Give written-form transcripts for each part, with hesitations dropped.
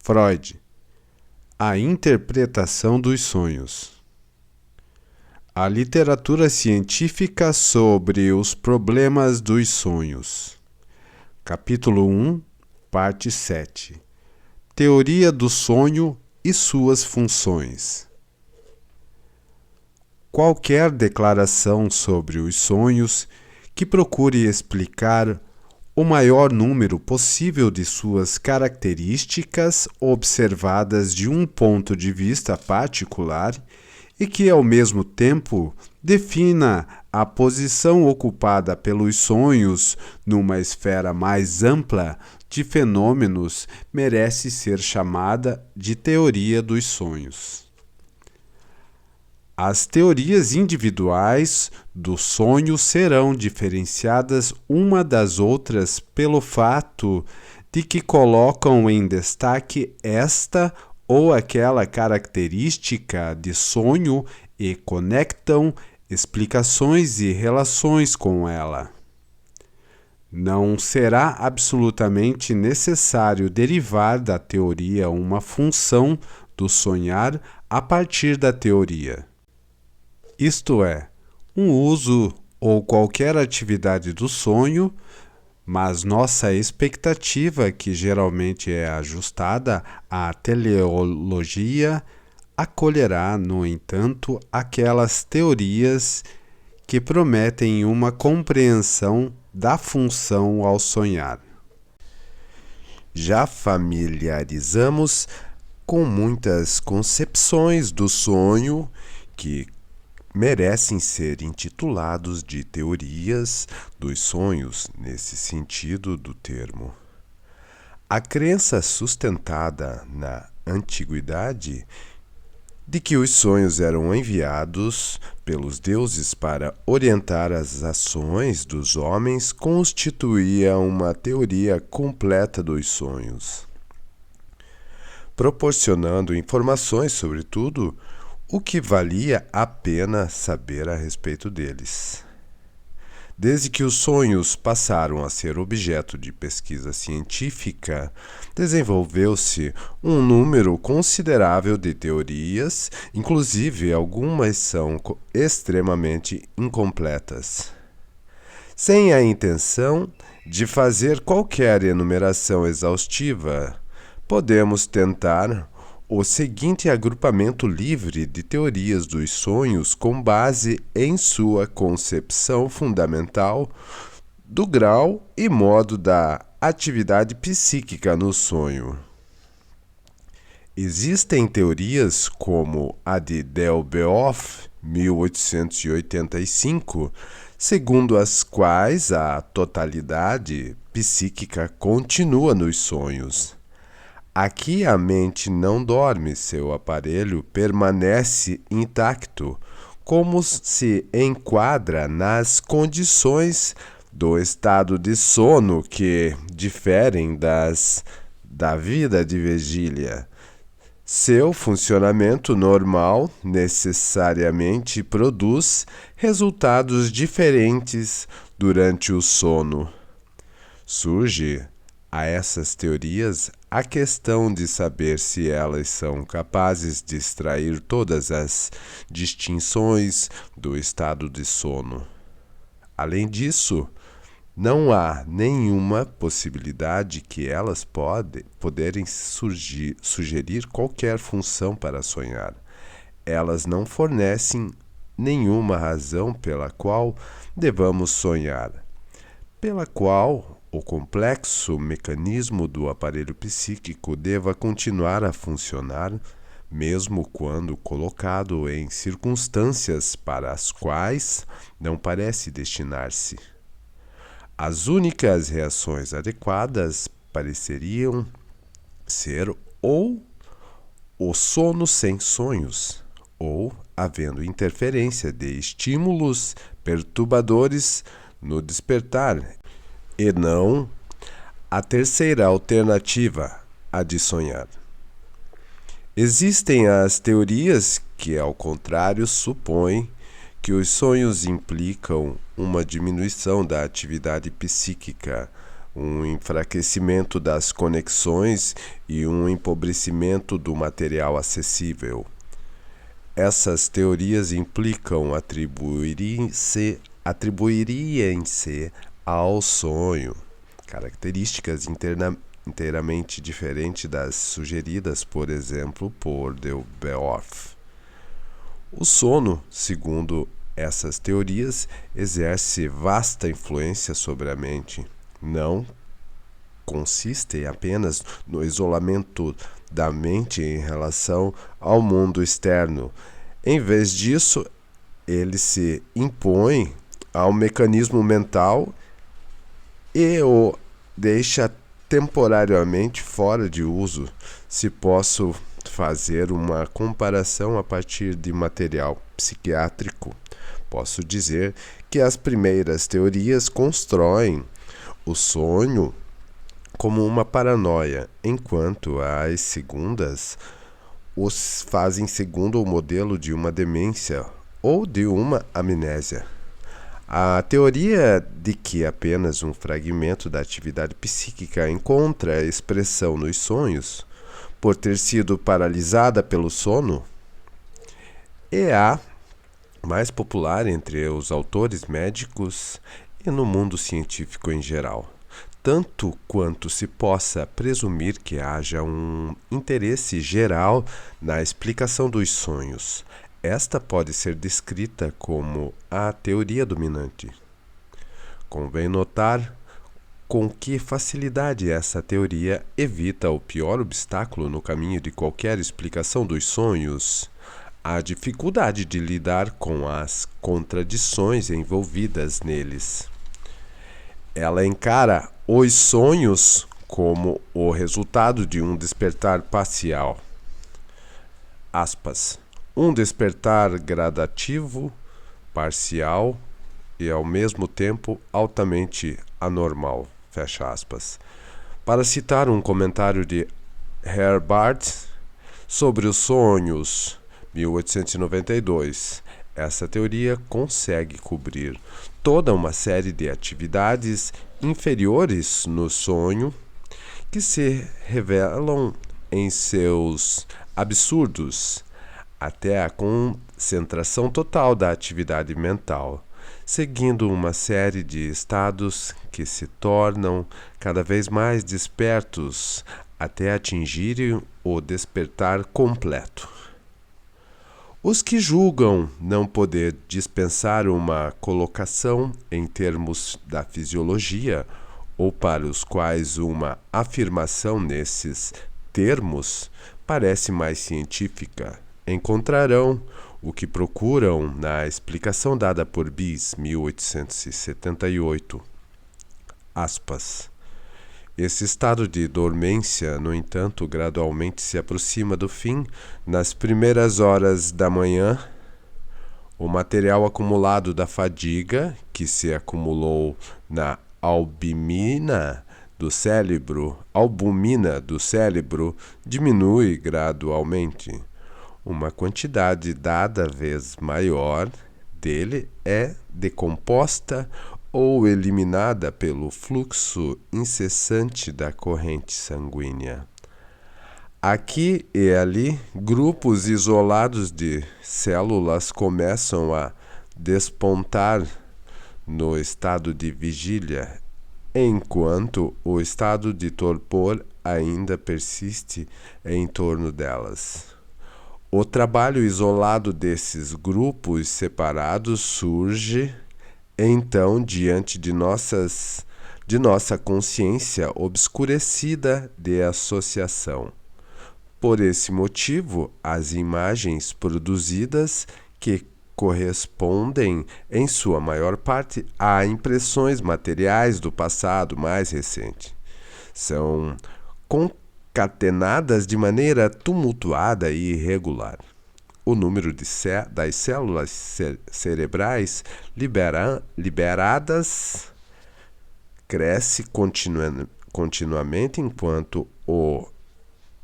Freud. A interpretação dos sonhos. A literatura científica sobre os problemas dos sonhos. Capítulo 1, parte 7. Teoria do sonho e suas funções. Qualquer declaração sobre os sonhos que procure explicar o maior número possível de suas características observadas de um ponto de vista particular e que, ao mesmo tempo, defina a posição ocupada pelos sonhos numa esfera mais ampla de fenômenos, merece ser chamada de teoria dos sonhos. As teorias individuais do sonho serão diferenciadas uma das outras pelo fato de que colocam em destaque esta ou aquela característica de sonho e conectam explicações e relações com ela. Não será absolutamente necessário derivar da teoria uma função do sonhar a partir da teoria. Isto é, um uso ou qualquer atividade do sonho, mas nossa expectativa, que geralmente é ajustada à teleologia, acolherá, no entanto, aquelas teorias que prometem uma compreensão da função ao sonhar. Já familiarizamos com muitas concepções do sonho que merecem ser intitulados de teorias dos sonhos, nesse sentido do termo. A crença sustentada na antiguidade de que os sonhos eram enviados pelos deuses para orientar as ações dos homens constituía uma teoria completa dos sonhos, proporcionando informações sobre tudo o que valia a pena saber a respeito deles. Desde que os sonhos passaram a ser objeto de pesquisa científica, desenvolveu-se um número considerável de teorias, inclusive algumas são extremamente incompletas. Sem a intenção de fazer qualquer enumeração exaustiva, podemos tentar o seguinte agrupamento livre de teorias dos sonhos com base em sua concepção fundamental do grau e modo da atividade psíquica no sonho. Existem teorias como a de Delboeuf, 1885, segundo as quais a totalidade psíquica continua nos sonhos. Aqui a mente não dorme, seu aparelho permanece intacto, como se enquadra nas condições do estado de sono que diferem das da vida de vigília. Seu funcionamento normal necessariamente produz resultados diferentes durante o sono. Surge a essas teorias a questão de saber se elas são capazes de extrair todas as distinções do estado de sono. Além disso, não há nenhuma possibilidade que elas poderem sugerir qualquer função para sonhar. Elas não fornecem nenhuma razão pela qual devamos sonhar, pela qual o complexo mecanismo do aparelho psíquico deva continuar a funcionar, mesmo quando colocado em circunstâncias para as quais não parece destinar-se. As únicas reações adequadas pareceriam ser ou o sono sem sonhos, ou havendo interferência de estímulos perturbadores no despertar, e não a terceira alternativa, a de sonhar. Existem as teorias que, ao contrário, supõem que os sonhos implicam uma diminuição da atividade psíquica, um enfraquecimento das conexões e um empobrecimento do material acessível. Essas teorias implicam atribuiriam-se ao sonho características inteiramente diferentes das sugeridas, por exemplo, por Delboeuf. O sono, segundo essas teorias, exerce vasta influência sobre a mente. Não consiste apenas no isolamento da mente em relação ao mundo externo. Em vez disso, ele se impõe ao mecanismo mental e o deixa temporariamente fora de uso. Se posso fazer uma comparação a partir de material psiquiátrico, posso dizer que as primeiras teorias constroem o sonho como uma paranoia, enquanto as segundas os fazem segundo o modelo de uma demência ou de uma amnésia. A teoria de que apenas um fragmento da atividade psíquica encontra expressão nos sonhos, por ter sido paralisada pelo sono, é a mais popular entre os autores médicos e no mundo científico em geral, tanto quanto se possa presumir que haja um interesse geral na explicação dos sonhos. Esta pode ser descrita como a teoria dominante. Convém notar com que facilidade essa teoria evita o pior obstáculo no caminho de qualquer explicação dos sonhos: a dificuldade de lidar com as contradições envolvidas neles. Ela encara os sonhos como o resultado de um despertar parcial. Aspas. Um despertar gradativo, parcial e ao mesmo tempo altamente anormal. Fecha aspas. Para citar um comentário de Herbart sobre os sonhos, 1892, essa teoria consegue cobrir toda uma série de atividades inferiores no sonho que se revelam em seus absurdos até a concentração total da atividade mental, seguindo uma série de estados que se tornam cada vez mais despertos até atingirem o despertar completo. Os que julgam não poder dispensar uma colocação em termos da fisiologia, ou para os quais uma afirmação nesses termos parece mais científica, encontrarão o que procuram na explicação dada por Bis, 1878. Aspas. Esse estado de dormência, no entanto, gradualmente se aproxima do fim. Nas primeiras horas da manhã, o material acumulado da fadiga, que se acumulou na albumina do cérebro, diminui gradualmente. Uma quantidade cada vez maior dele é decomposta ou eliminada pelo fluxo incessante da corrente sanguínea. Aqui e ali, grupos isolados de células começam a despontar no estado de vigília, enquanto o estado de torpor ainda persiste em torno delas. O trabalho isolado desses grupos separados surge, então, diante de nossa consciência obscurecida de associação. Por esse motivo, as imagens produzidas, que correspondem, em sua maior parte, a impressões materiais do passado mais recente, são concatenadas de maneira tumultuada e irregular. O número das células cerebrais liberadas cresce continuamente, enquanto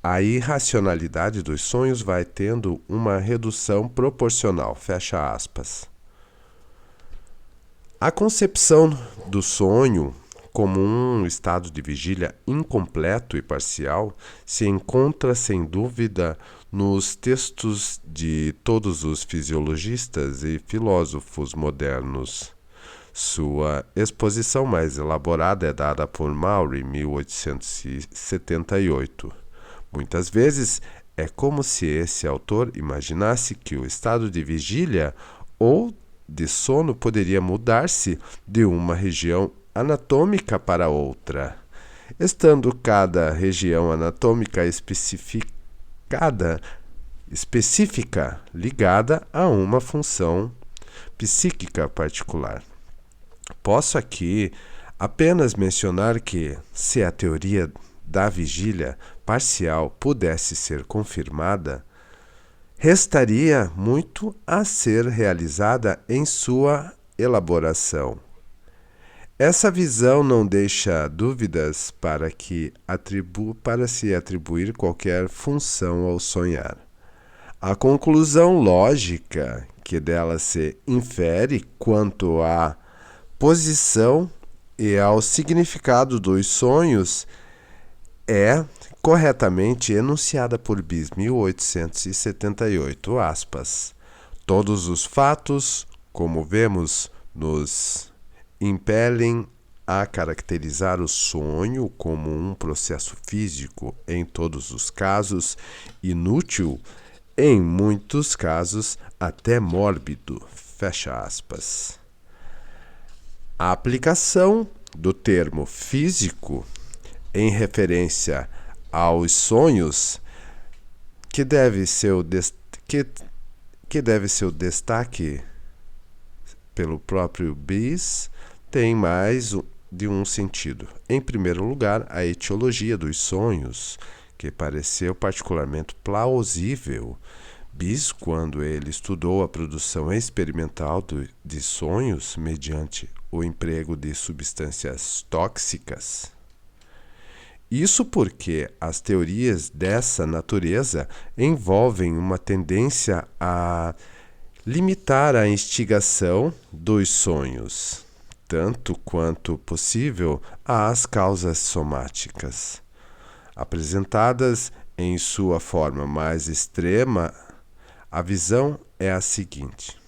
a irracionalidade dos sonhos vai tendo uma redução proporcional. Fecha aspas. A concepção do sonho como um estado de vigília incompleto e parcial, se encontra sem dúvida nos textos de todos os fisiologistas e filósofos modernos. Sua exposição mais elaborada é dada por Maury, 1878. Muitas vezes é como se esse autor imaginasse que o estado de vigília ou de sono poderia mudar-se de uma região anatômica para outra, estando cada região anatômica específica ligada a uma função psíquica particular. Posso aqui apenas mencionar que, se a teoria da vigília parcial pudesse ser confirmada, restaria muito a ser realizada em sua elaboração. Essa visão não deixa dúvidas para se atribuir qualquer função ao sonhar. A conclusão lógica que dela se infere quanto à posição e ao significado dos sonhos é corretamente enunciada por Bis, 1878, aspas. Todos os fatos, como vemos, nos impelem a caracterizar o sonho como um processo físico, em todos os casos, inútil, em muitos casos, até mórbido, fecha aspas. A aplicação do termo físico em referência aos sonhos, que deve ser o destaque pelo próprio Bis, tem mais de um sentido. Em primeiro lugar, a etiologia dos sonhos, que pareceu particularmente plausível. Bis, quando ele estudou a produção experimental de sonhos mediante o emprego de substâncias tóxicas. Isso porque as teorias dessa natureza envolvem uma tendência a limitar a instigação dos sonhos, tanto quanto possível às causas somáticas. Apresentadas em sua forma mais extrema, a visão é a seguinte: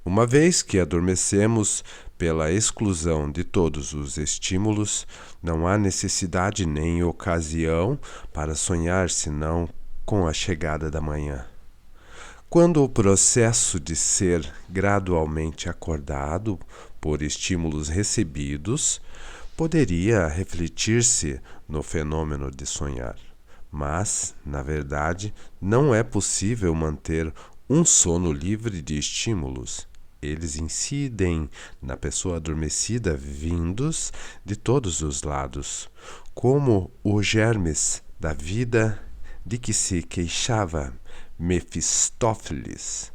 uma vez que adormecemos pela exclusão de todos os estímulos, não há necessidade nem ocasião para sonhar senão com a chegada da manhã. Quando o processo de ser gradualmente acordado por estímulos recebidos poderia refletir-se no fenômeno de sonhar, mas, na verdade, não é possível manter um sono livre de estímulos. Eles incidem na pessoa adormecida vindos de todos os lados, como os germes da vida de que se queixava Mefistófeles,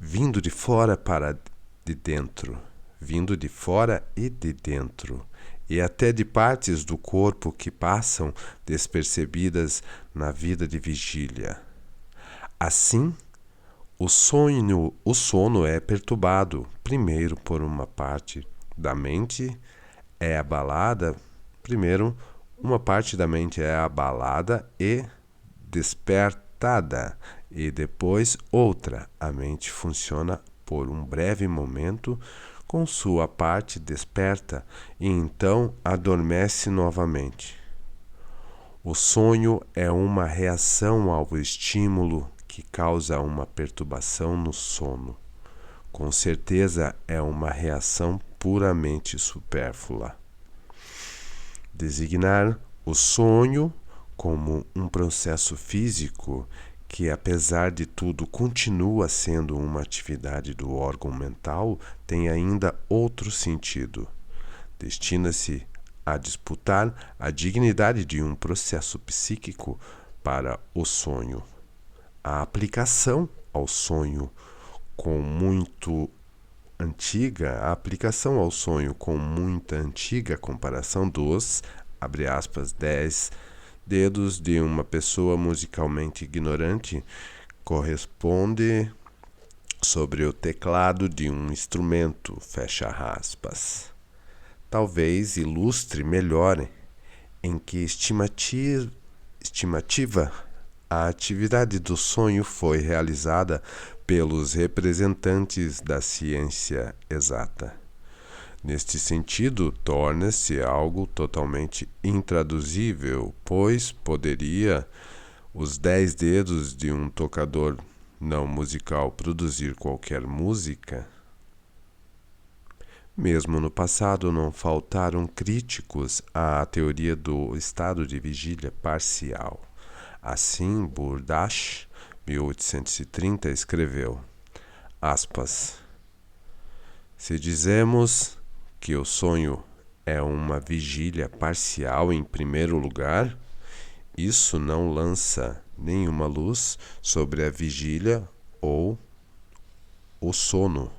vindo de fora para de dentro, vindo de fora e de dentro, e até de partes do corpo que passam despercebidas na vida de vigília. Assim, o sono é perturbado, primeiro por uma parte da mente é abalada, e despertada, e depois outra. A mente funciona por um breve momento com sua parte desperta e então adormece novamente. O sonho é uma reação ao estímulo que causa uma perturbação no sono. Com certeza é uma reação puramente supérflua. Designar o sonho como um processo físico que, apesar de tudo, continua sendo uma atividade do órgão mental tem ainda outro sentido. Destina-se a disputar a dignidade de um processo psíquico para o sonho. A aplicação ao sonho com muita antiga comparação dos, abre aspas, 10 dedos de uma pessoa musicalmente ignorante corresponde sobre o teclado de um instrumento, fecha aspas. talvez ilustre melhor em que estimativa a atividade do sonho foi realizada pelos representantes da ciência exata. Neste sentido, torna-se algo totalmente intraduzível, pois poderia os 10 dedos de um tocador não musical produzir qualquer música? Mesmo no passado, não faltaram críticos à teoria do estado de vigília parcial. Assim, Burdash, 1830, escreveu, aspas, se dizemos que o sonho é uma vigília parcial em primeiro lugar, isso não lança nenhuma luz sobre a vigília ou o sono.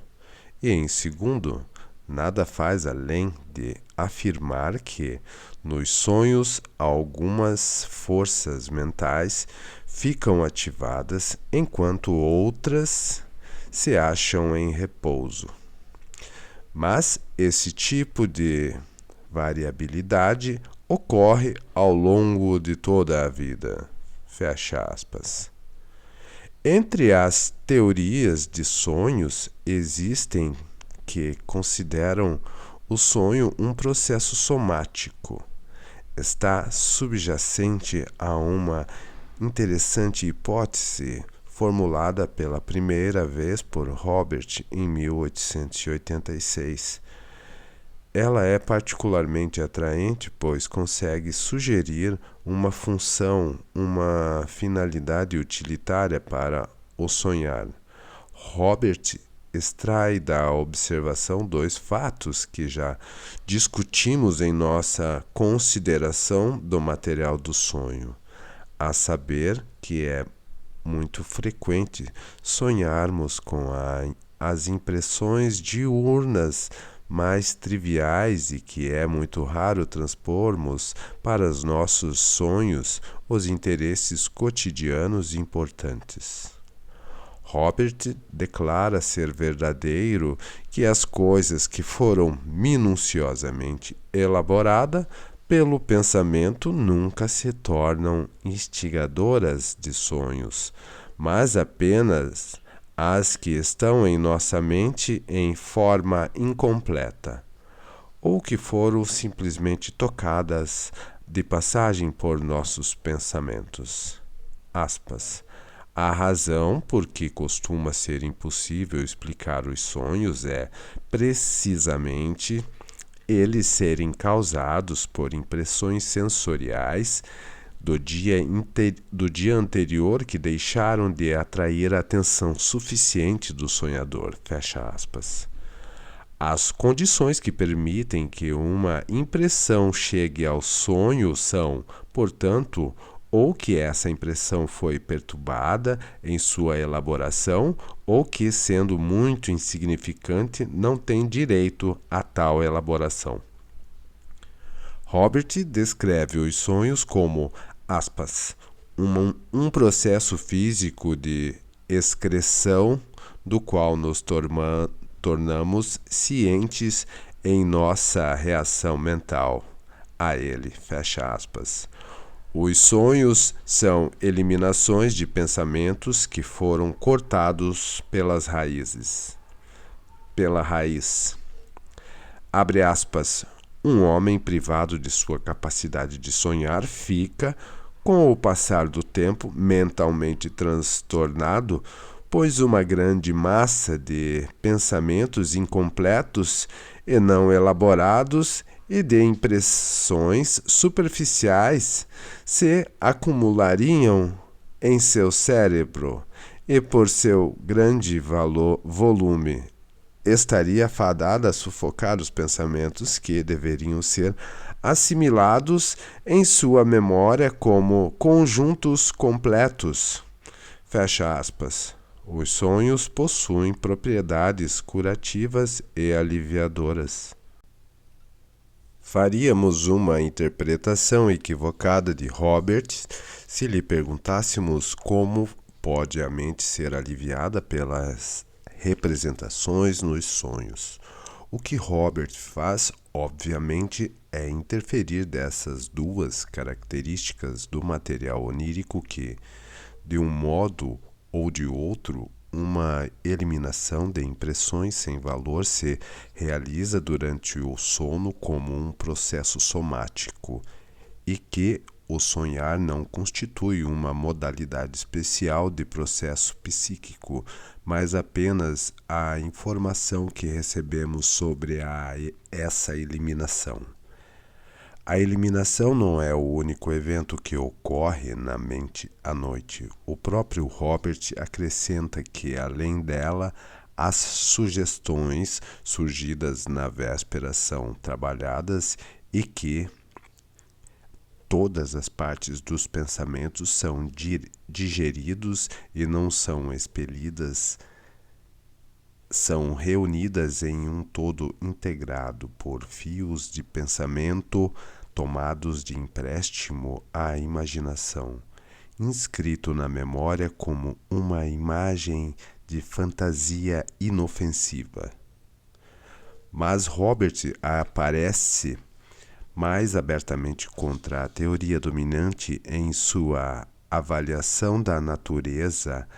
E em segundo, nada faz além de afirmar que, nos sonhos, algumas forças mentais ficam ativadas enquanto outras se acham em repouso. Mas esse tipo de variabilidade ocorre ao longo de toda a vida. Fecha aspas. Entre as teorias de sonhos existem que consideram o sonho um processo somático. Está subjacente a uma interessante hipótese formulada pela primeira vez por Robert em 1886. Ela é particularmente atraente, pois consegue sugerir uma função, uma finalidade utilitária para o sonhar. Robert extrai da observação 2 fatos que já discutimos em nossa consideração do material do sonho, a saber que é muito frequente sonharmos com as impressões diurnas mais triviais e que é muito raro transpormos para os nossos sonhos os interesses cotidianos importantes. Robert declara ser verdadeiro que as coisas que foram minuciosamente elaboradas pelo pensamento nunca se tornam instigadoras de sonhos, mas apenas as que estão em nossa mente em forma incompleta, ou que foram simplesmente tocadas de passagem por nossos pensamentos. Aspas. A razão por que costuma ser impossível explicar os sonhos é, precisamente, eles serem causados por impressões sensoriais do dia anterior que deixaram de atrair a atenção suficiente do sonhador. Fecha aspas. As condições que permitem que uma impressão chegue ao sonho são, portanto, ou que essa impressão foi perturbada em sua elaboração, ou que, sendo muito insignificante, não tem direito a tal elaboração. Robert descreve os sonhos como, aspas, um processo físico de excreção do qual nos tornamos cientes em nossa reação mental a ele, fecha aspas. Os sonhos são eliminações de pensamentos que foram cortados pela raiz. Abre aspas. Um homem privado de sua capacidade de sonhar fica, com o passar do tempo, mentalmente transtornado, pois uma grande massa de pensamentos incompletos e não elaborados e de impressões superficiais se acumulariam em seu cérebro e, por seu grande volume, estaria fadada a sufocar os pensamentos que deveriam ser assimilados em sua memória como conjuntos completos. Fecha aspas. Os sonhos possuem propriedades curativas e aliviadoras. Faríamos uma interpretação equivocada de Robert se lhe perguntássemos como pode a mente ser aliviada pelas representações nos sonhos. O que Robert faz obviamente, é interferir dessas duas características do material onírico que, de um modo ou de outro, uma eliminação de impressões sem valor se realiza durante o sono como um processo somático e que o sonhar não constitui uma modalidade especial de processo psíquico, mas apenas a informação que recebemos sobre essa eliminação. A eliminação não é o único evento que ocorre na mente à noite. O próprio Robert acrescenta que, além dela, as sugestões surgidas na véspera são trabalhadas e que todas as partes dos pensamentos são digeridos e não são expelidas, são reunidas em um todo integrado por fios de pensamento tomados de empréstimo à imaginação, inscrito na memória como uma imagem de fantasia inofensiva. Mas Robert aparece mais abertamente contra a teoria dominante em sua avaliação da natureza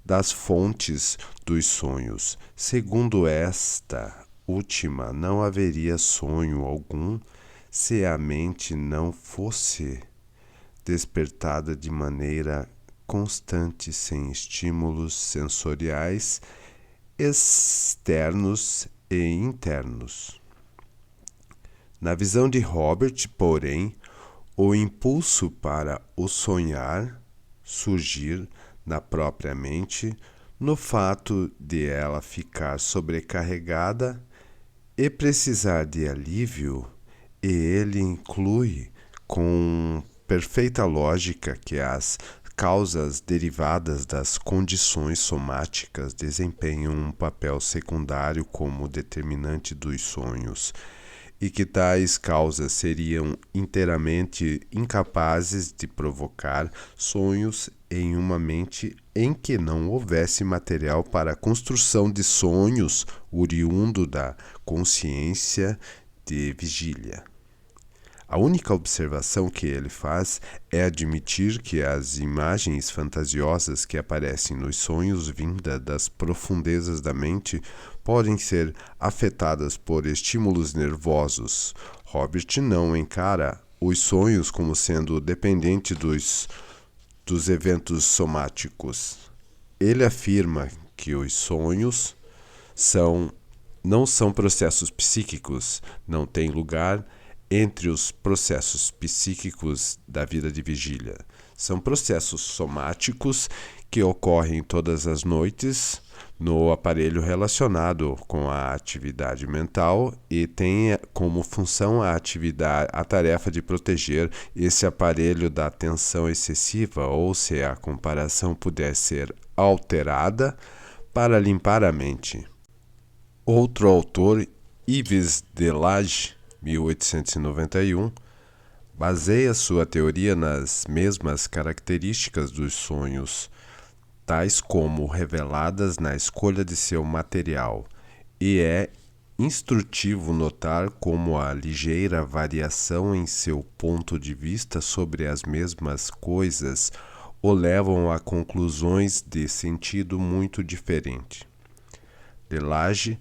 das fontes dos sonhos. Segundo esta última, não haveria sonho algum se a mente não fosse despertada de maneira constante sem estímulos sensoriais externos e internos. Na visão de Robert, porém, o impulso para o sonhar surgir na própria mente, no fato de ela ficar sobrecarregada e precisar de alívio, e ele inclui com perfeita lógica que as causas derivadas das condições somáticas desempenham um papel secundário como determinante dos sonhos, e que tais causas seriam inteiramente incapazes de provocar sonhos em uma mente em que não houvesse material para a construção de sonhos oriundo da consciência de vigília. A única observação que ele faz é admitir que as imagens fantasiosas que aparecem nos sonhos vindas das profundezas da mente podem ser afetadas por estímulos nervosos. Robert não encara os sonhos como sendo dependentes dos eventos somáticos. Ele afirma que os sonhos não são processos psíquicos, não têm lugar entre os processos psíquicos da vida de vigília. São processos somáticos que ocorrem todas as noites no aparelho relacionado com a atividade mental e tem como função a tarefa de proteger esse aparelho da tensão excessiva, ou, se a comparação puder ser alterada, para limpar a mente. Outro autor, Yves Delage, 1891, baseia sua teoria nas mesmas características dos sonhos, tais como reveladas na escolha de seu material, e é instrutivo notar como a ligeira variação em seu ponto de vista sobre as mesmas coisas o levam a conclusões de sentido muito diferente. Delage,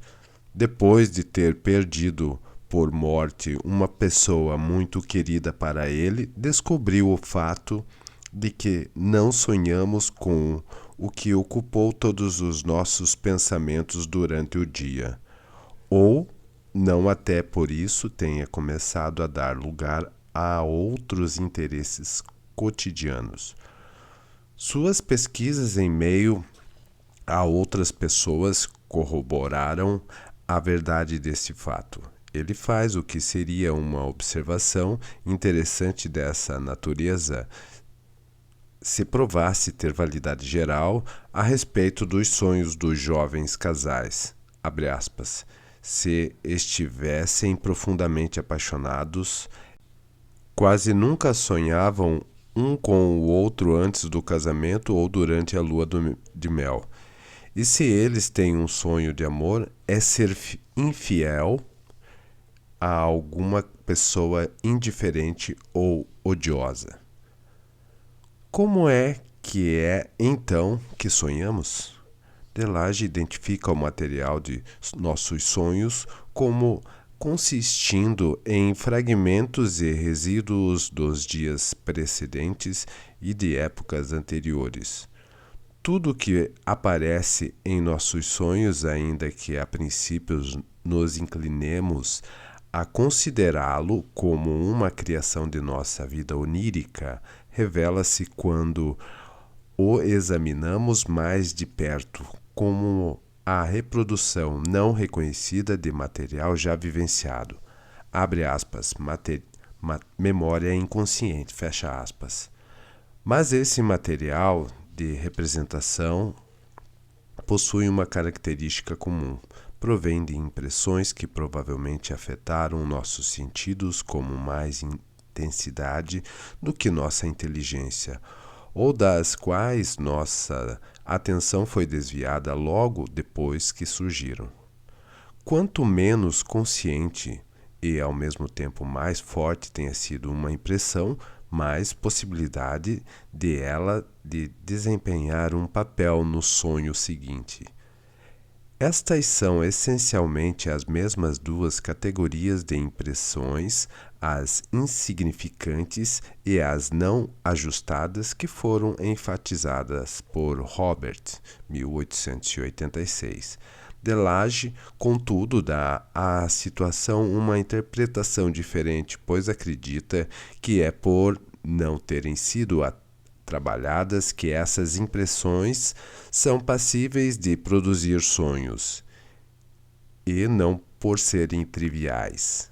depois de ter perdido por morte uma pessoa muito querida para ele, descobriu o fato de que não sonhamos com o que ocupou todos os nossos pensamentos durante o dia, ou não até por isso tenha começado a dar lugar a outros interesses cotidianos. Suas pesquisas em meio a outras pessoas corroboraram a verdade desse fato. Ele faz o que seria uma observação interessante dessa natureza se provasse ter validade geral a respeito dos sonhos dos jovens casais, abre aspas, se estivessem profundamente apaixonados, quase nunca sonhavam um com o outro antes do casamento ou durante a lua de mel. E se eles têm um sonho de amor, é ser infiel a alguma pessoa indiferente ou odiosa. Como é então que sonhamos? Delage identifica o material de nossos sonhos como consistindo em fragmentos e resíduos dos dias precedentes e de épocas anteriores. Tudo que aparece em nossos sonhos, ainda que a princípio nos inclinemos a considerá-lo como uma criação de nossa vida onírica, revela-se quando o examinamos mais de perto como a reprodução não reconhecida de material já vivenciado. Abre aspas, memória inconsciente, fecha aspas. Mas esse material de representação possui uma característica comum. Provém de impressões que provavelmente afetaram nossos sentidos com mais intensidade do que nossa inteligência, ou das quais nossa atenção foi desviada logo depois que surgiram. Quanto menos consciente e, ao mesmo tempo, mais forte tenha sido uma impressão, mais possibilidade de ela de desempenhar um papel no sonho seguinte. Estas são essencialmente as mesmas duas categorias de impressões, as insignificantes e as não ajustadas, que foram enfatizadas por Robert, 1886. Delage, contudo, dá à situação uma interpretação diferente, pois acredita que é por não terem sido trabalhadas que essas impressões são passíveis de produzir sonhos, e não por serem triviais.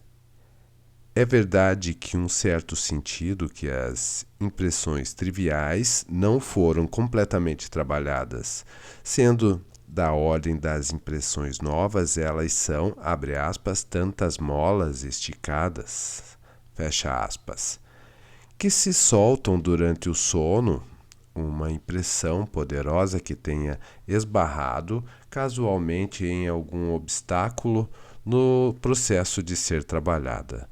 É verdade que um certo sentido que as impressões triviais não foram completamente trabalhadas, sendo da ordem das impressões novas, elas são, abre aspas, tantas molas esticadas, fecha aspas, que se soltam durante o sono, uma impressão poderosa que tenha esbarrado casualmente em algum obstáculo no processo de ser trabalhada,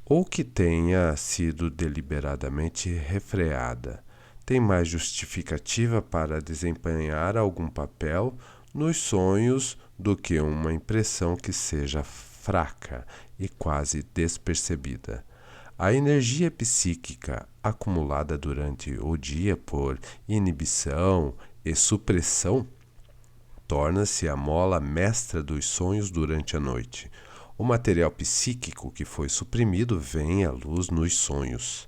ou que tenha sido deliberadamente refreada, tem mais justificativa para desempenhar algum papel nos sonhos do que uma impressão que seja fraca e quase despercebida. A energia psíquica acumulada durante o dia por inibição e supressão torna-se a mola mestra dos sonhos durante a noite. O material psíquico que foi suprimido vem à luz nos sonhos.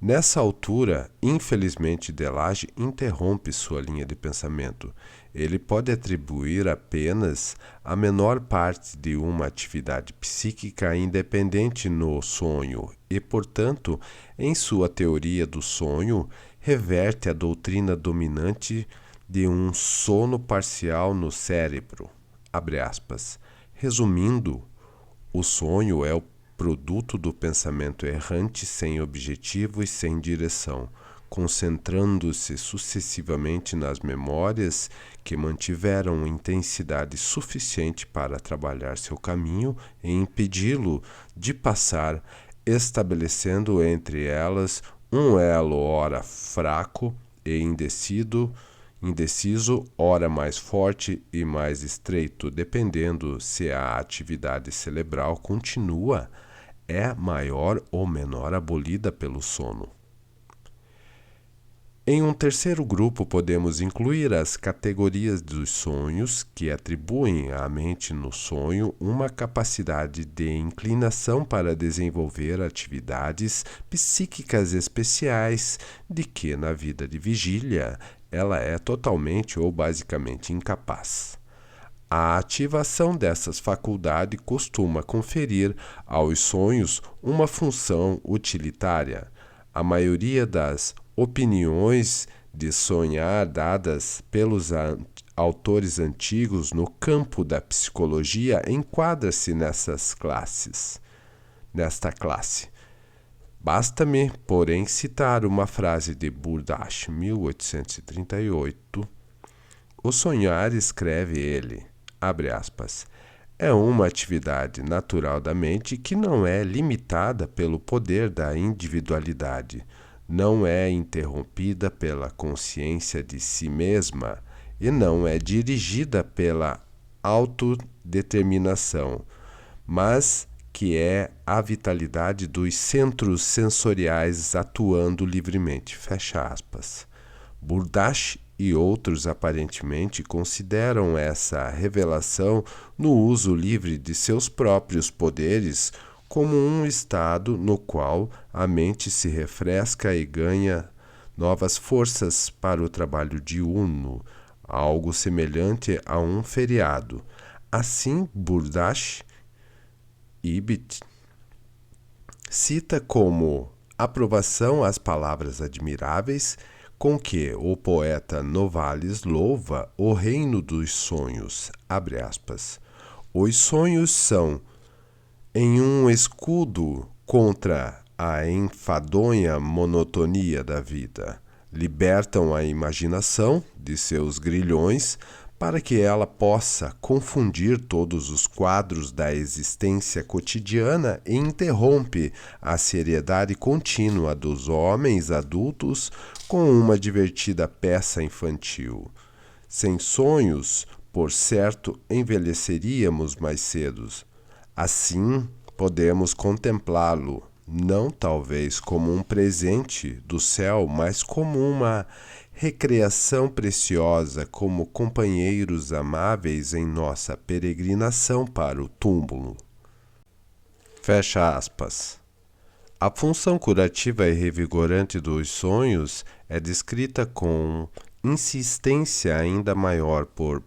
Nessa altura, infelizmente, Delage interrompe sua linha de pensamento. Ele pode atribuir apenas a menor parte de uma atividade psíquica independente no sonho e, portanto, em sua teoria do sonho, reverte a doutrina dominante de um sono parcial no cérebro. Abre aspas. Resumindo, o sonho é o produto do pensamento errante sem objetivo e sem direção, concentrando-se sucessivamente nas memórias que mantiveram intensidade suficiente para trabalhar seu caminho e impedi-lo de passar, estabelecendo entre elas um elo ora fraco e indeciso, ora mais forte e mais estreito, dependendo se a atividade cerebral continua, é maior ou menor abolida pelo sono. Em um terceiro grupo, podemos incluir as categorias dos sonhos que atribuem à mente no sonho uma capacidade de inclinação para desenvolver atividades psíquicas especiais de que, na vida de vigília, ela é totalmente ou basicamente incapaz. A ativação dessas faculdades costuma conferir aos sonhos uma função utilitária. A maioria das opiniões de sonhar dadas pelos autores antigos no campo da psicologia enquadra-se nesta classe. Basta-me, porém, citar uma frase de Burdach, 1838. O sonhar, escreve ele, abre aspas, É uma atividade natural da mente que não é limitada pelo poder da individualidade, não é interrompida pela consciência de si mesma e não é dirigida pela autodeterminação, mas que é a vitalidade dos centros sensoriais atuando livremente. Fecha aspas. Burdash e outros aparentemente consideram essa revelação no uso livre de seus próprios poderes como um estado no qual a mente se refresca e ganha novas forças para o trabalho diurno, algo semelhante a um feriado. Assim, Burdash Ibid cita como aprovação as palavras admiráveis com que o poeta Novalis louva o reino dos sonhos. Abre aspas. Os sonhos são em um escudo contra a enfadonha monotonia da vida. Libertam a imaginação de seus grilhões para que ela possa confundir todos os quadros da existência cotidiana e interrompe a seriedade contínua dos homens adultos com uma divertida peça infantil. Sem sonhos, por certo, envelheceríamos mais cedo. Assim, podemos contemplá-lo, não talvez como um presente do céu, mas como uma recreação preciosa, como companheiros amáveis em nossa peregrinação para o túmulo. Fecha aspas. A função curativa e revigorante dos sonhos é descrita com insistência ainda maior por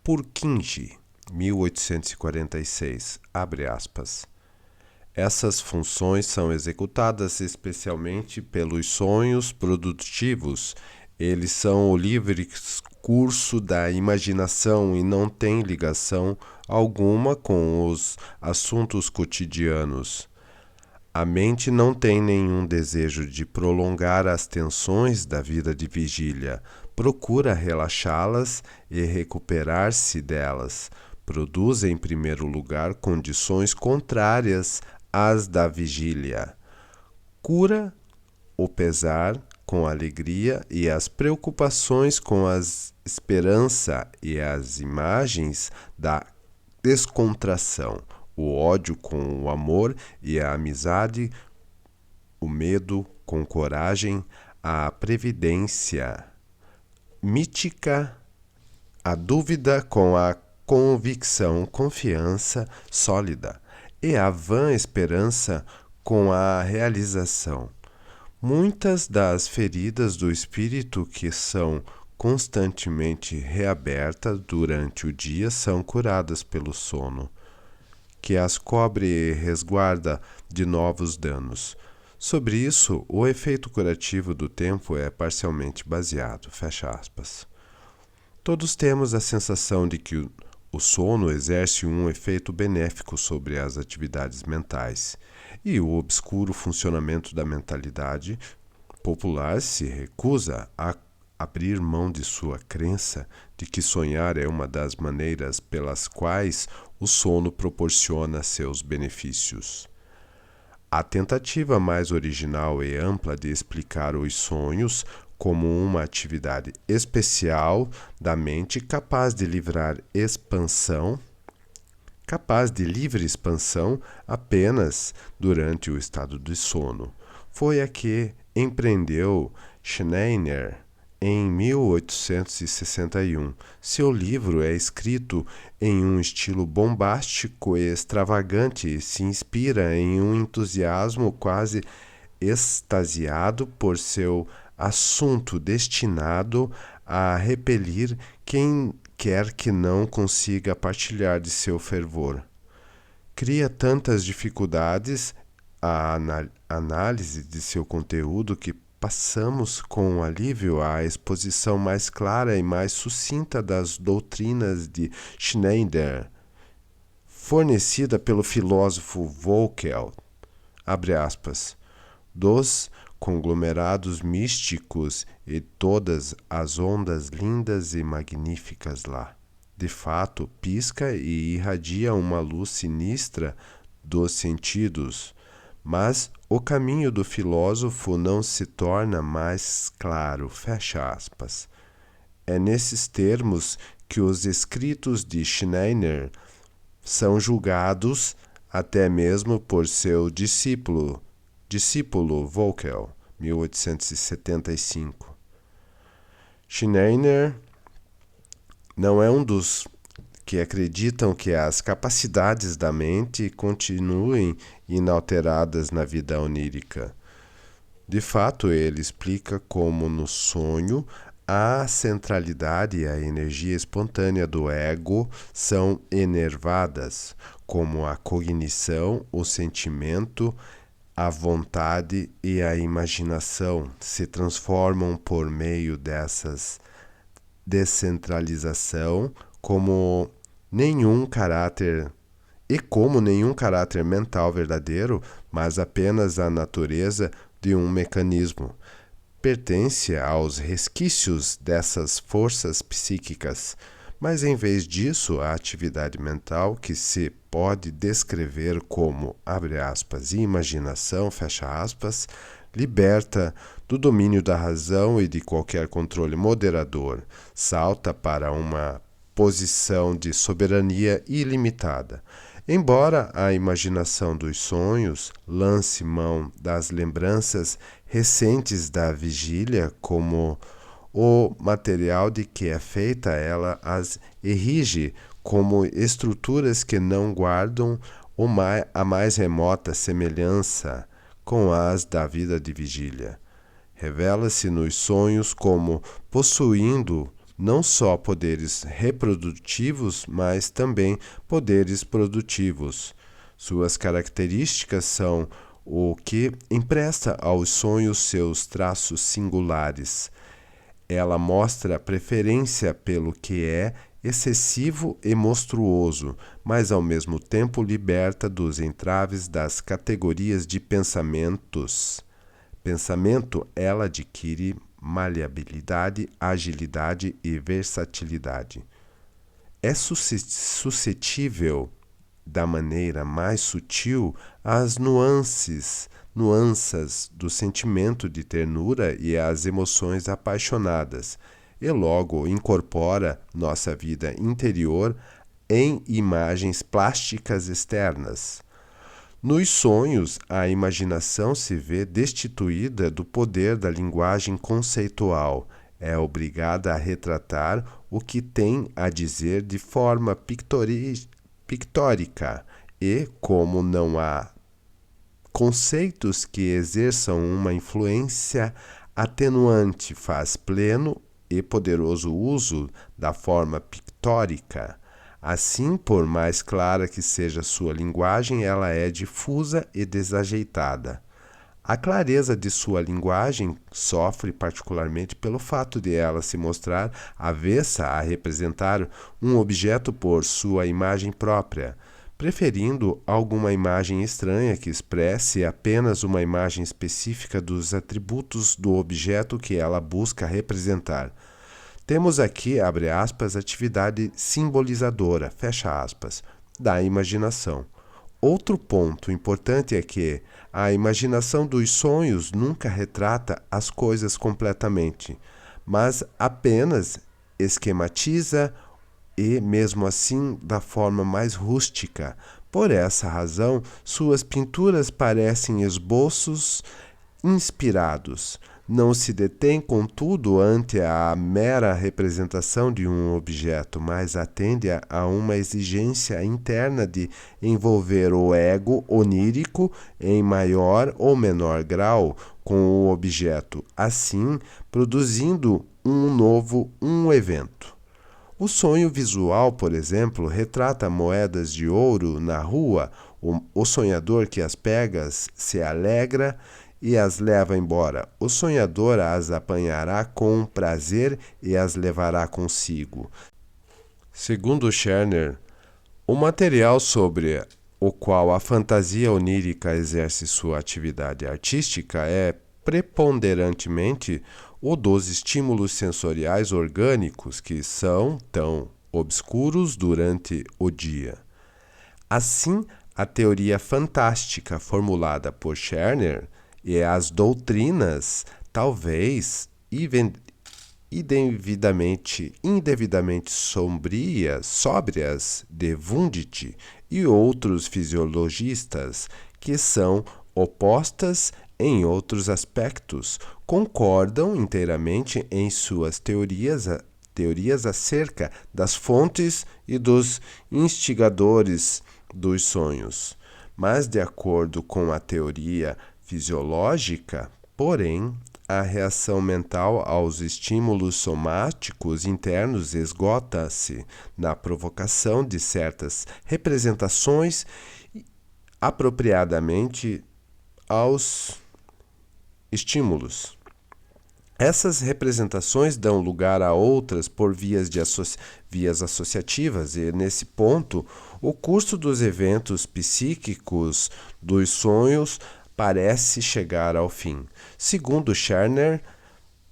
Purkinje, 1846, abre aspas. Essas funções são executadas especialmente pelos sonhos produtivos. Eles são o livre curso da imaginação e não têm ligação alguma com os assuntos cotidianos. A mente não tem nenhum desejo de prolongar as tensões da vida de vigília, procura relaxá-las e recuperar-se delas. Produz, em primeiro lugar, condições contrárias às da vigília. Cura o pesar com a alegria e as preocupações com a esperança e as imagens da descontração, o ódio com o amor e a amizade, o medo com coragem, a previdência mítica, a dúvida com a convicção, confiança sólida e a vã esperança com a realização. Muitas das feridas do espírito que são constantemente reabertas durante o dia são curadas pelo sono, que as cobre e resguarda de novos danos. Sobre isso, o efeito curativo do tempo é parcialmente baseado. Fecha aspas. Todos temos a sensação de que o sono exerce um efeito benéfico sobre as atividades mentais, e o obscuro funcionamento da mentalidade popular se recusa a abrir mão de sua crença de que sonhar é uma das maneiras pelas quais o sono proporciona seus benefícios. A tentativa mais original e ampla de explicar os sonhos como uma atividade especial da mente capaz de livre expansão apenas durante o estado de sono, foi a que empreendeu Schneider em 1861. Seu livro é escrito em um estilo bombástico e extravagante e se inspira em um entusiasmo quase extasiado por seu assunto destinado a repelir quem quer que não consiga partilhar de seu fervor. Cria tantas dificuldades à análise de seu conteúdo que passamos com alívio à exposição mais clara e mais sucinta das doutrinas de Schneider, fornecida pelo filósofo Volkel, abre aspas, dos conglomerados místicos e todas as ondas lindas e magníficas lá. De fato, pisca e irradia uma luz sinistra dos sentidos, mas o caminho do filósofo não se torna mais claro. Fecha aspas. É nesses termos que os escritos de Schneider são julgados até mesmo por seu discípulo Volkel, 1875. Schneider não é um dos que acreditam que as capacidades da mente continuem inalteradas na vida onírica. De fato, ele explica como no sonho a centralidade e a energia espontânea do ego são enervadas, como a cognição, o sentimento, a vontade e a imaginação se transformam por meio dessas descentralização como nenhum caráter mental verdadeiro, mas apenas a natureza de um mecanismo. Pertence aos resquícios dessas forças psíquicas, mas em vez disso, a atividade mental, que se pode descrever como, abre aspas, imaginação, fecha aspas, liberta do domínio da razão e de qualquer controle moderador, salta para uma posição de soberania ilimitada. Embora a imaginação dos sonhos lance mão das lembranças recentes da vigília como o material de que é feita, ela as erige como estruturas que não guardam a mais remota semelhança com as da vida de vigília. Revela-se nos sonhos como possuindo não só poderes reprodutivos, mas também poderes produtivos. Suas características são o que empresta aos sonhos seus traços singulares. Ela mostra preferência pelo que é excessivo e monstruoso, mas ao mesmo tempo liberta dos entraves das categorias de pensamentos. Pensamento, ela adquire maleabilidade, agilidade e versatilidade. É suscetível da maneira mais sutil às nuances do sentimento de ternura e às emoções apaixonadas, e logo incorpora nossa vida interior em imagens plásticas externas. Nos sonhos, a imaginação se vê destituída do poder da linguagem conceitual. É obrigada a retratar o que tem a dizer de forma pictórica e, como não há conceitos que exerçam uma influência atenuante, faz pleno e poderoso uso da forma pictórica. Assim, por mais clara que seja sua linguagem, ela é difusa e desajeitada. A clareza de sua linguagem sofre particularmente pelo fato de ela se mostrar avessa a representar um objeto por sua imagem própria, preferindo alguma imagem estranha que expresse apenas uma imagem específica dos atributos do objeto que ela busca representar. Temos aqui, abre aspas, atividade simbolizadora, fecha aspas, da imaginação. Outro ponto importante é que a imaginação dos sonhos nunca retrata as coisas completamente, mas apenas esquematiza e, mesmo assim, da forma mais rústica. Por essa razão, suas pinturas parecem esboços inspirados. Não se detém, contudo, ante a mera representação de um objeto, mas atende a uma exigência interna de envolver o ego onírico em maior ou menor grau com o objeto, assim produzindo um evento. O sonho visual, por exemplo, retrata moedas de ouro na rua, o sonhador que as pega se alegra e as leva embora. O sonhador as apanhará com prazer e as levará consigo. Segundo Scherner, o material sobre o qual a fantasia onírica exerce sua atividade artística é preponderantemente o dos estímulos sensoriais orgânicos, que são tão obscuros durante o dia. Assim, a teoria fantástica formulada por Scherner e as doutrinas, talvez indevidamente sóbrias de Wundt e outros fisiologistas, que são opostas em outros aspectos, concordam inteiramente em suas teorias acerca das fontes e dos instigadores dos sonhos. Mas, de acordo com a teoria fisiológica, porém, a reação mental aos estímulos somáticos internos esgota-se na provocação de certas representações apropriadamente aos estímulos. Essas representações dão lugar a outras por vias associativas, e, nesse ponto, o curso dos eventos psíquicos dos sonhos parece chegar ao fim. Segundo Scherner,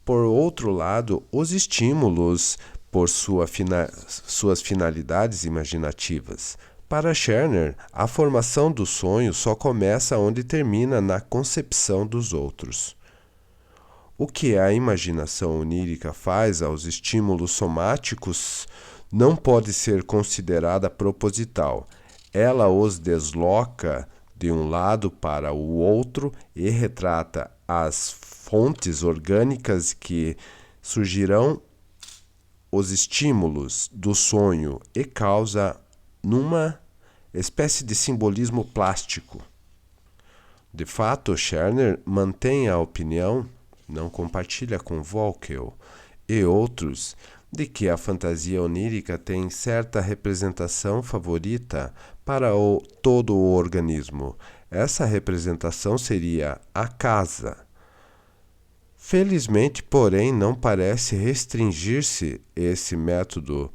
por outro lado, os estímulos, por suas finalidades imaginativas. Para Scherner, a formação do sonho só começa onde termina na concepção dos outros. O que a imaginação onírica faz aos estímulos somáticos não pode ser considerada proposital. Ela os desloca de um lado para o outro e retrata as fontes orgânicas que surgirão os estímulos do sonho e causa numa espécie de simbolismo plástico. De fato, Scherner mantém a opinião, não compartilha com Volkel e outros, de que a fantasia onírica tem certa representação favorita para todo o organismo. Essa representação seria a casa. Felizmente, porém, não parece restringir-se esse método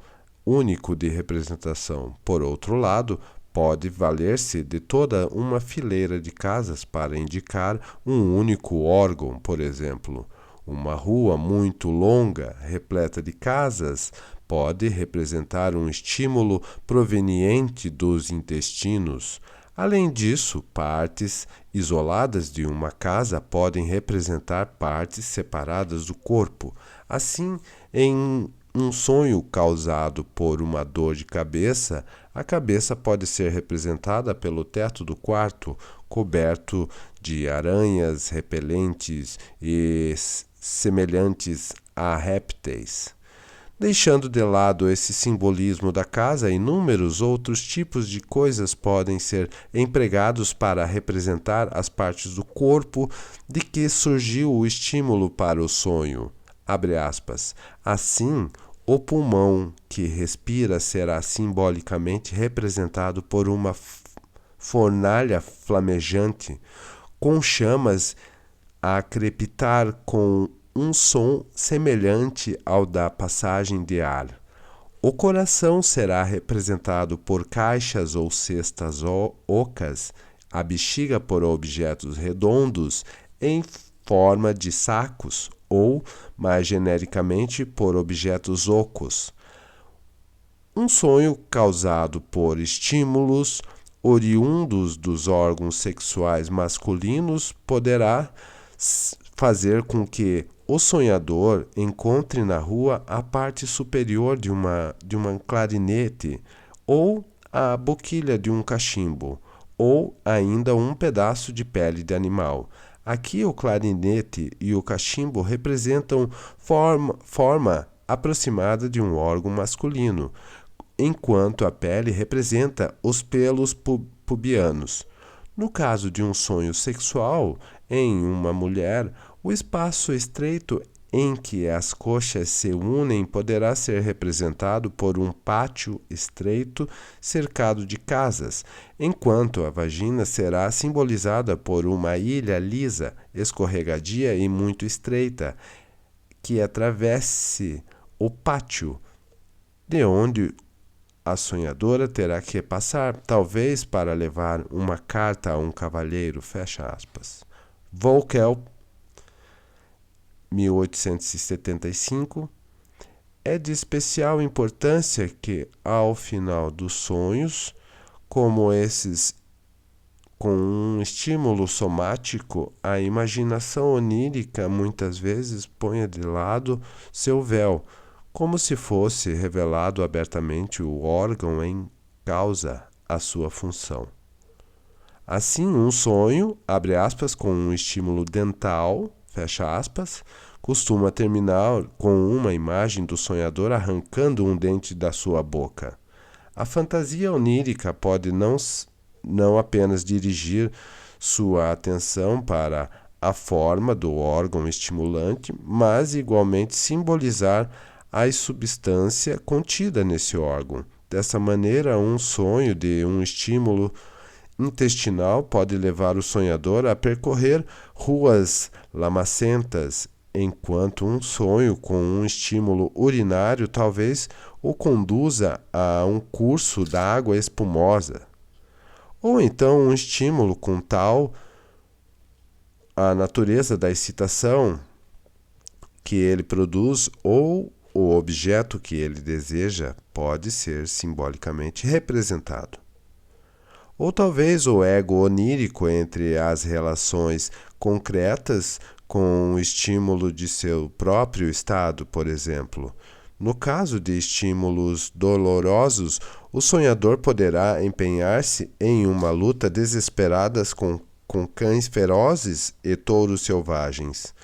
único de representação. Por outro lado, pode valer-se de toda uma fileira de casas para indicar um único órgão, por exemplo. Uma rua muito longa, repleta de casas, pode representar um estímulo proveniente dos intestinos. Além disso, partes isoladas de uma casa podem representar partes separadas do corpo. Assim, em um sonho causado por uma dor de cabeça, a cabeça pode ser representada pelo teto do quarto, coberto de aranhas repelentes e semelhantes a répteis. Deixando de lado esse simbolismo da casa, inúmeros outros tipos de coisas podem ser empregados para representar as partes do corpo de que surgiu o estímulo para o sonho. Abre aspas. Assim, o pulmão que respira será simbolicamente representado por uma fornalha flamejante, com chamas a crepitar com um som semelhante ao da passagem de ar. O coração será representado por caixas ou cestas ocas, a bexiga por objetos redondos em forma de sacos ou, mais genericamente, por objetos ocos. Um sonho causado por estímulos oriundos dos órgãos sexuais masculinos poderá fazer com que o sonhador encontre na rua a parte superior de uma clarinete, ou a boquilha de um cachimbo, ou ainda um pedaço de pele de animal. Aqui o clarinete e o cachimbo representam forma aproximada de um órgão masculino, enquanto a pele representa os pelos pubianos. No caso de um sonho sexual em uma mulher, o espaço estreito em que as coxas se unem poderá ser representado por um pátio estreito cercado de casas, enquanto a vagina será simbolizada por uma ilha lisa, escorregadia e muito estreita, que atravesse o pátio, de onde a sonhadora terá que passar, talvez para levar uma carta a um cavalheiro. Fecha aspas. Volkel, 1875, É de especial importância que, ao final dos sonhos, como esses com um estímulo somático, a imaginação onírica muitas vezes ponha de lado seu véu, como se fosse revelado abertamente o órgão em causa, a sua função. Assim, um sonho, abre aspas, com um estímulo dental, fecha aspas, costuma terminar com uma imagem do sonhador arrancando um dente da sua boca. A fantasia onírica pode não apenas dirigir sua atenção para a forma do órgão estimulante, mas igualmente simbolizar a substância contida nesse órgão. Dessa maneira, um sonho de um estímulo intestinal pode levar o sonhador a percorrer ruas lamacentas, enquanto um sonho com um estímulo urinário talvez o conduza a um curso d'água espumosa. Ou então um estímulo com tal a natureza da excitação que ele produz ou o objeto que ele deseja pode ser simbolicamente representado. Ou talvez o ego onírico entre as relações concretas com o estímulo de seu próprio estado, por exemplo. No caso de estímulos dolorosos, o sonhador poderá empenhar-se em uma luta desesperada com cães ferozes e touros selvagens.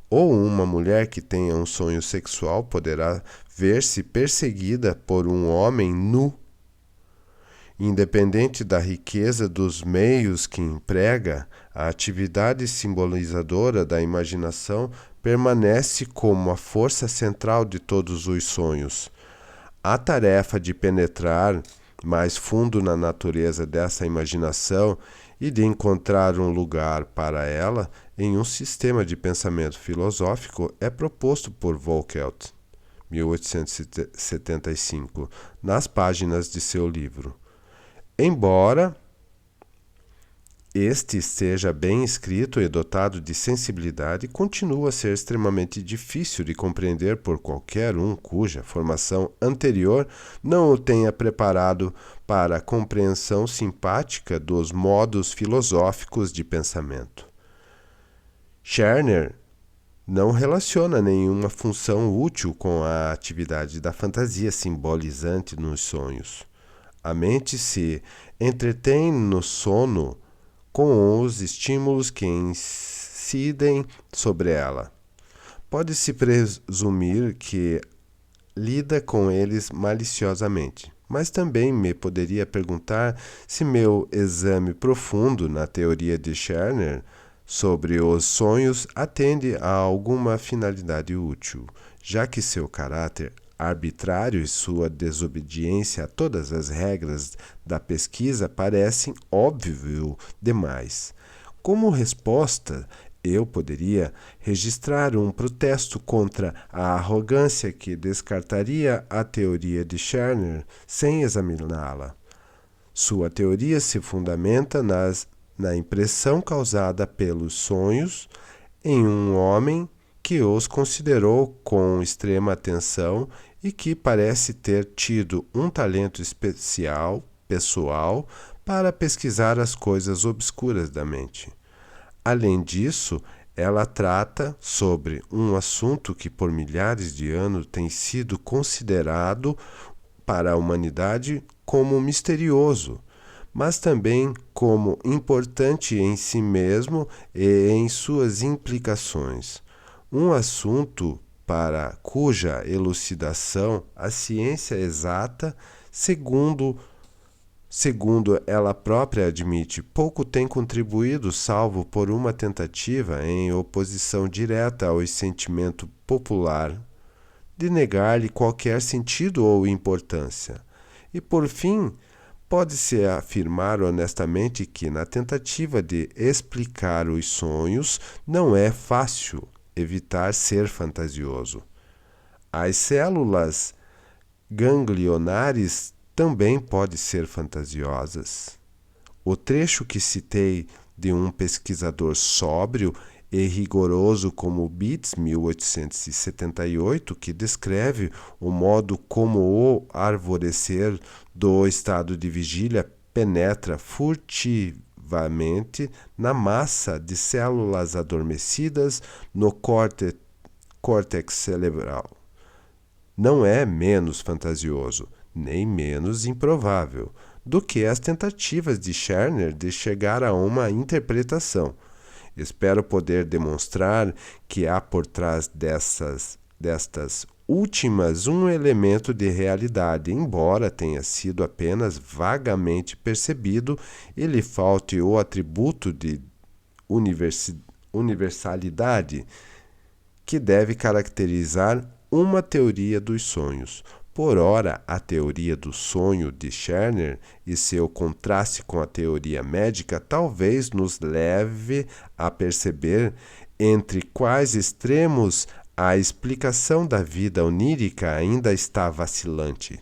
Ou uma mulher que tenha um sonho sexual poderá ver-se perseguida por um homem nu. Independente da riqueza dos meios que emprega, a atividade simbolizadora da imaginação permanece como a força central de todos os sonhos. A tarefa de penetrar mais fundo na natureza dessa imaginação e de encontrar um lugar para ela em um sistema de pensamento filosófico é proposto por Volkelt, 1875, nas páginas de seu livro. Embora este seja bem escrito e dotado de sensibilidade, continua a ser extremamente difícil de compreender por qualquer um cuja formação anterior não o tenha preparado para a compreensão simpática dos modos filosóficos de pensamento. Scherner não relaciona nenhuma função útil com a atividade da fantasia simbolizante nos sonhos. A mente se entretém no sono com os estímulos que incidem sobre ela. Pode-se presumir que lida com eles maliciosamente, mas também me poderia perguntar se meu exame profundo na teoria de Scherner sobre os sonhos atende a alguma finalidade útil, já que seu caráter arbitrário e sua desobediência a todas as regras da pesquisa parecem óbvio demais. Como resposta, eu poderia registrar um protesto contra a arrogância que descartaria a teoria de Scherner sem examiná-la. Sua teoria se fundamenta na impressão causada pelos sonhos em um homem que os considerou com extrema atenção e que parece ter tido um talento especial, pessoal, para pesquisar as coisas obscuras da mente. Além disso, ela trata sobre um assunto que por milhares de anos tem sido considerado para a humanidade como misterioso, mas também como importante em si mesmo e em suas implicações. Um assunto para cuja elucidação a ciência exata, segundo ela própria admite, pouco tem contribuído, salvo por uma tentativa em oposição direta ao sentimento popular de negar-lhe qualquer sentido ou importância. E por fim, pode-se afirmar honestamente que, na tentativa de explicar os sonhos, não é fácil evitar ser fantasioso. As células ganglionares também podem ser fantasiosas. O trecho que citei de um pesquisador sóbrio e rigoroso como Beats 1878, que descreve o modo como o alvorecer do estado de vigília penetra furtivamente na massa de células adormecidas no córtex cerebral. Não é menos fantasioso, nem menos improvável, do que as tentativas de Scherner de chegar a uma interpretação. Espero poder demonstrar que há por trás destas últimas um elemento de realidade, embora tenha sido apenas vagamente percebido e lhe falte o atributo de universalidade que deve caracterizar uma teoria dos sonhos. Por ora, a teoria do sonho de Scherner e seu contraste com a teoria médica talvez nos leve a perceber entre quais extremos a explicação da vida onírica ainda está vacilante.